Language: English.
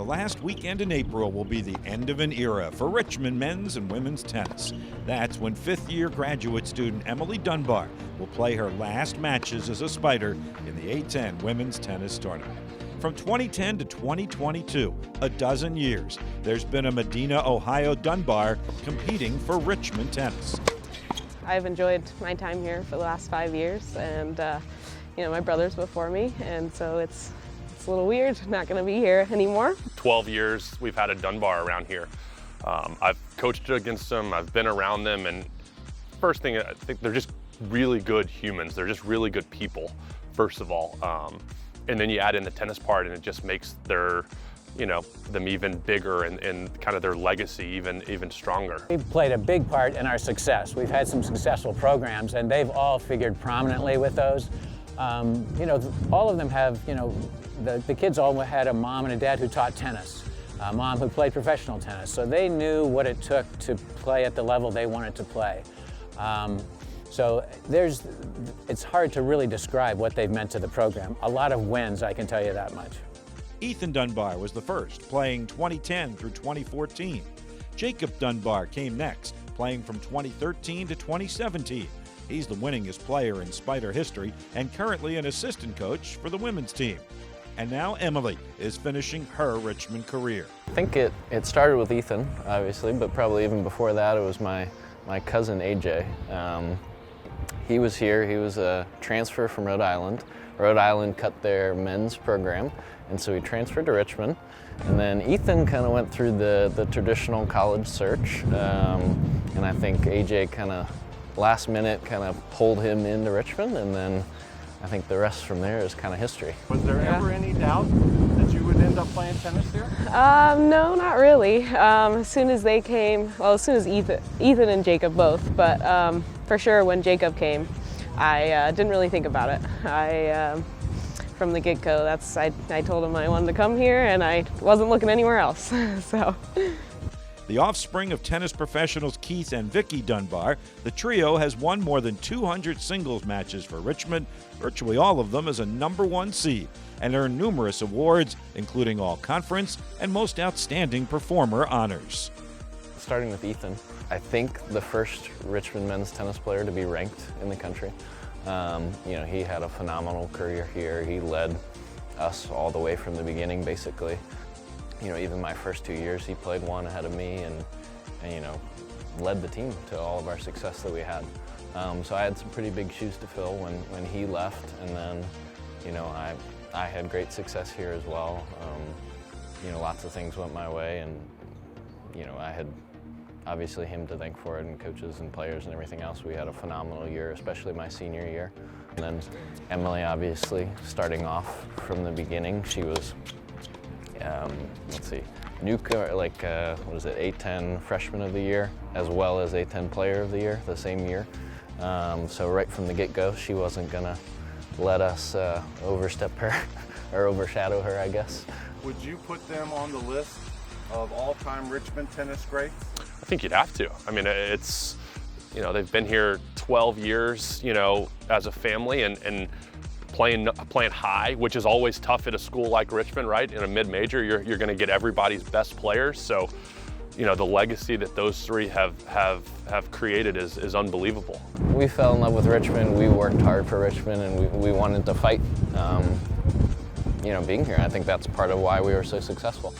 The last weekend in April will be the end of an era for Richmond men's and women's tennis. That's when fifth-year graduate student Emily Dunbar will play her last matches as a Spider in the A10 women's tennis tournament. From 2010 to 2022, a dozen years, there's been a Medina, Ohio Dunbar competing for Richmond tennis. I've enjoyed my time here for the last 5 years, and my brother's before me, and so it's a little weird not going to be here anymore. 12 years we've had a Dunbar around here. I've coached against them, I've been around them, and first thing, I think they're just really good humans. They're just really good people, first of all. And then you add in the tennis part, and it just makes them even bigger, and kind of their legacy even stronger. They've played a big part in our success. We've had some successful programs, and they've all figured prominently with those. All of them have, the kids all had a mom and a dad who taught tennis, a mom who played professional tennis, so they knew what it took to play at the level they wanted to play. So it's hard to really describe what they've meant to the program. A lot of wins, I can tell you that much. Ethan Dunbar was the first, playing 2010 through 2014. Jacob Dunbar came next, playing from 2013 to 2017. He's the winningest player in Spider history and currently an assistant coach for the women's team. And now Emily is finishing her Richmond career. I think it started with Ethan, obviously, but probably even before that it was my cousin AJ. He was here, he was a transfer from Rhode Island. Rhode Island cut their men's program, and so he transferred to Richmond. And then Ethan kind of went through the traditional college search, and I think AJ kind of last minute kind of pulled him into Richmond, and then I think the rest from there is kind of history. Was there ever any doubt that you would end up playing tennis here? No, not really. As soon as they came, well, as soon as Ethan and Jacob both, but for sure when Jacob came, I didn't really think about it. From the get-go, I told him I wanted to come here, and I wasn't looking anywhere else. So. The offspring of tennis professionals Keith and Vicky Dunbar, the trio has won more than 200 singles matches for Richmond, virtually all of them as a #1 seed, and earned numerous awards, including All-Conference and Most Outstanding Performer honors. Starting with Ethan, I think the first Richmond men's tennis player to be ranked in the country. He had a phenomenal career here. He led us all the way from the beginning, basically. Even my first 2 years, he played one ahead of me and led the team to all of our success that we had. So I had some pretty big shoes to fill when he left, and then, I had great success here as well. Lots of things went my way, and, I had obviously him to thank for it, and coaches and players and everything else. We had a phenomenal year, especially my senior year. And then Emily, obviously, starting off from the beginning, she was A10 Freshman of the Year, as well as A10 Player of the Year the same year. So right from the get-go, she wasn't gonna let us overstep her, or overshadow her, I guess. Would you put them on the list of all-time Richmond tennis greats? I think you'd have to. I mean, it's, they've been here 12 years, as a family, and playing high, which is always tough at a school like Richmond, right? In a mid-major, you're going to get everybody's best players. So, the legacy that those three have created is unbelievable. We fell in love with Richmond. We worked hard for Richmond, and we wanted to fight. Being here, I think that's part of why we were so successful.